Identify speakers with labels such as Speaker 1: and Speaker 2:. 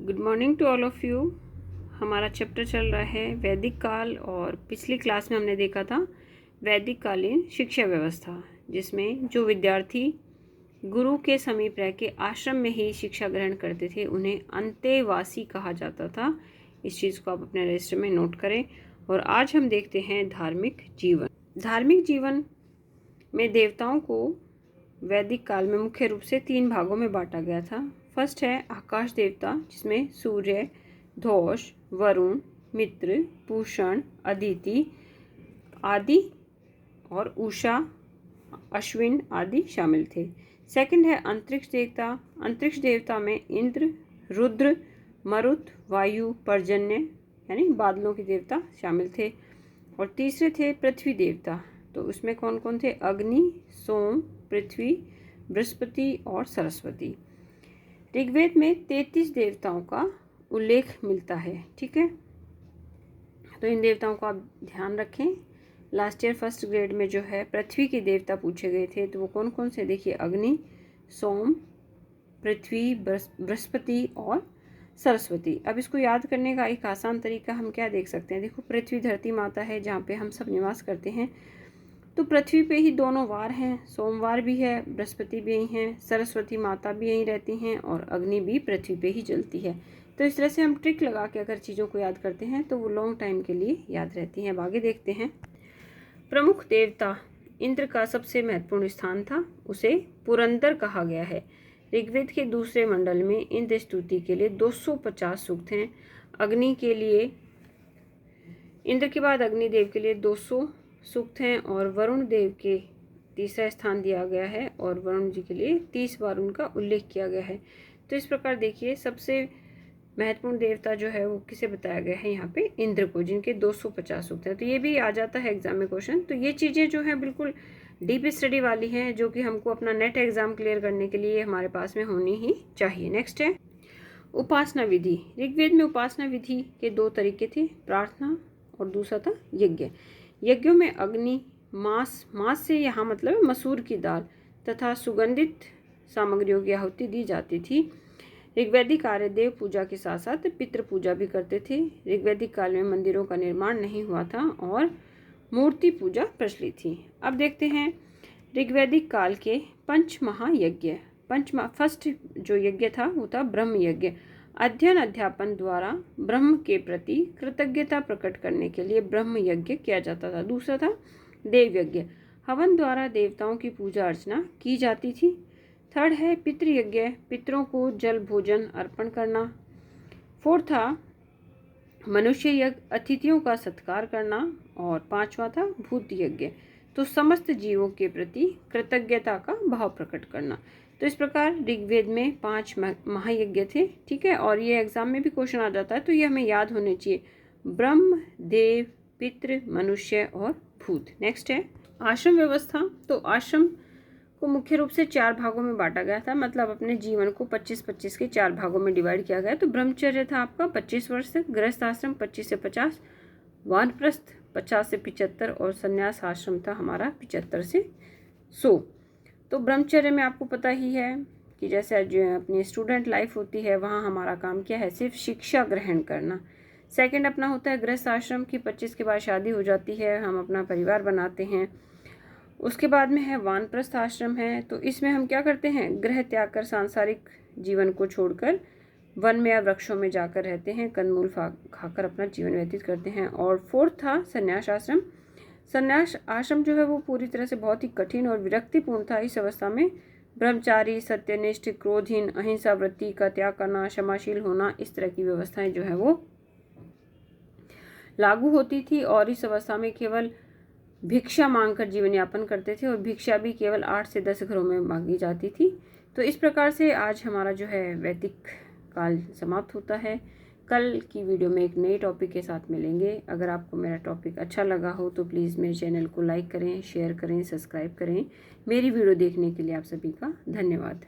Speaker 1: Good morning to all of you. हमारा chapter चल रहा है वैदिक काल, और पिछली क्लास में हमने देखा था वैदिक कालीन शिक्षा व्यवस्था, जिसमें जो विद्यार्थी गुरु के समीप रह के आश्रम में ही शिक्षा ग्रहण करते थे उन्हें अंतेवासी कहा जाता था। इस चीज़ को आप अपने रजिस्टर में नोट करें। और आज हम देखते हैं धार्मिक जीवन। धार्मिक जीवन में देवताओं को वैदिक काल में मुख्य रूप से 3 भागों में बांटा गया था। फर्स्ट है आकाश देवता, जिसमें सूर्य, धौष, वरुण, मित्र, पूषण, अदिति आदि और उषा, अश्विन आदि शामिल थे। सेकंड है अंतरिक्ष देवता। अंतरिक्ष देवता में इंद्र, रुद्र, मरुत, वायु, पर्जन्य यानी बादलों के देवता शामिल थे। और तीसरे थे पृथ्वी देवता। तो उसमें कौन कौन थे? अग्नि, सोम, पृथ्वी, बृहस्पति और सरस्वती। ऋग्वेद में 33 देवताओं का उल्लेख मिलता है। ठीक है, तो इन देवताओं को आप ध्यान रखें। लास्ट ईयर फर्स्ट ग्रेड में जो है पृथ्वी के देवता पूछे गए थे, तो वो कौन कौन से? देखिए, अग्नि, सोम, पृथ्वी, बृहस्पति और सरस्वती। अब इसको याद करने का एक आसान तरीका हम क्या देख सकते हैं? देखो, पृथ्वी धरती माता है जहाँ पे हम सब निवास करते हैं, तो पृथ्वी पे ही दोनों वार हैं। सोमवार भी है, बृहस्पति भी यहीं है, सरस्वती माता भी यहीं रहती हैं और अग्नि भी पृथ्वी पे ही जलती है। तो इस तरह से हम ट्रिक लगा के अगर चीज़ों को याद करते हैं तो वो लॉन्ग टाइम के लिए याद रहती हैं। अब आगे देखते हैं। प्रमुख देवता इंद्र का सबसे महत्वपूर्ण स्थान था, उसे पुरंदर कहा गया है। ऋग्वेद के दूसरे मंडल में इंद्र स्तुति के लिए 250 सूक्त हैं। अग्नि के लिए, इंद्र के बाद अग्निदेव के लिए 200 सूक्त हैं और वरुण देव के तीसरा स्थान दिया गया है और वरुण जी के लिए 30 बार उनका उल्लेख किया गया है। तो इस प्रकार देखिए, सबसे महत्वपूर्ण देवता जो है वो किसे बताया गया है? यहाँ पे इंद्र को, जिनके 250 सूक्त हैं। तो ये भी आ जाता है एग्जाम में क्वेश्चन। तो ये चीज़ें जो है बिल्कुल डीप स्टडी वाली हैं, जो कि हमको अपना नेट एग्जाम क्लियर करने के लिए हमारे पास में होनी ही चाहिए। नेक्स्ट है उपासना विधि। ऋग्वेद में उपासना विधि के 2 तरीके थे, प्रार्थना और दूसरा था यज्ञ। यज्ञों में अग्नि, मांस से यहाँ मतलब है मसूर की दाल तथा सुगंधित सामग्रियों की आहुति दी जाती थी। ऋग्वैदिक आर्य देव पूजा के साथ साथ पितृ पूजा भी करते थे। ऋग्वैदिक काल में मंदिरों का निर्माण नहीं हुआ था और मूर्ति पूजा प्रचलित थी। अब देखते हैं ऋग्वैदिक काल के पंच महायज्ञ। फर्स्ट जो यज्ञ था वो था ब्रह्म यज्ञ। अध्ययन अध्यापन द्वारा ब्रह्म के प्रति कृतज्ञता प्रकट करने के लिए ब्रह्म यज्ञ किया जाता था। दूसरा था देव यज्ञ। हवन द्वारा देवताओं की पूजा अर्चना की जाती थी। थर्ड है पितृयज्ञ, पितरों को जल भोजन अर्पण करना। फोर्थ था मनुष्य यज्ञ, अतिथियों का सत्कार करना। और 5वां था भूत यज्ञ, तो समस्त जीवों के प्रति कृतज्ञता का भाव प्रकट करना। तो इस प्रकार ऋग्वेद में 5 महायज्ञ थे। ठीक है, और ये एग्जाम में भी क्वेश्चन आ जाता है, तो ये हमें याद होने चाहिए। ब्रह्म, देव, पितृ, मनुष्य और भूत। नेक्स्ट है आश्रम व्यवस्था। तो आश्रम को मुख्य रूप से 4 भागों में बांटा गया था, मतलब अपने जीवन को 25-25 के 4 भागों में डिवाइड किया गया। तो ब्रह्मचर्य था आपका 25 वर्ष तक, गृहस्थ आश्रम 25 से 50, वानप्रस्थ 50 से 75 और संन्यास आश्रम था हमारा 75 से 100। तो ब्रह्मचर्य में आपको पता ही है कि जैसे जो अपनी स्टूडेंट लाइफ होती है, वहाँ हमारा काम क्या है? सिर्फ शिक्षा ग्रहण करना। सेकंड अपना होता है गृहस्थ आश्रम की 25 के बाद शादी हो जाती है, हम अपना परिवार बनाते हैं। उसके बाद में है वानप्रस्थ आश्रम है, तो इसमें हम क्या करते हैं? गृह त्याग कर सांसारिक जीवन को छोड़कर वन में या वृक्षों में जाकर रहते हैं, कंदमूल खाकर अपना जीवन व्यतीत करते हैं। और फोर्थ था संन्यास आश्रम। संन्यास आश्रम जो है वो पूरी तरह से बहुत ही कठिन और विरक्तिपूर्ण था। इस अवस्था में ब्रह्मचारी, सत्यनिष्ठ, क्रोधहीन, अहिंसा वृत्ति का त्याग करना, क्षमाशील होना, इस तरह की व्यवस्थाएं जो है वो लागू होती थी। और इस अवस्था में केवल भिक्षा मांगकर जीवन यापन करते थे और भिक्षा भी केवल 8 से 10 घरों में मांगी जाती थी। तो इस प्रकार से आज हमारा जो है वैदिक काल समाप्त होता है। कल की वीडियो में एक नए टॉपिक के साथ मिलेंगे। अगर आपको मेरा टॉपिक अच्छा लगा हो तो प्लीज़ मेरे चैनल को लाइक करें, शेयर करें, सब्सक्राइब करें। मेरी वीडियो देखने के लिए आप सभी का धन्यवाद।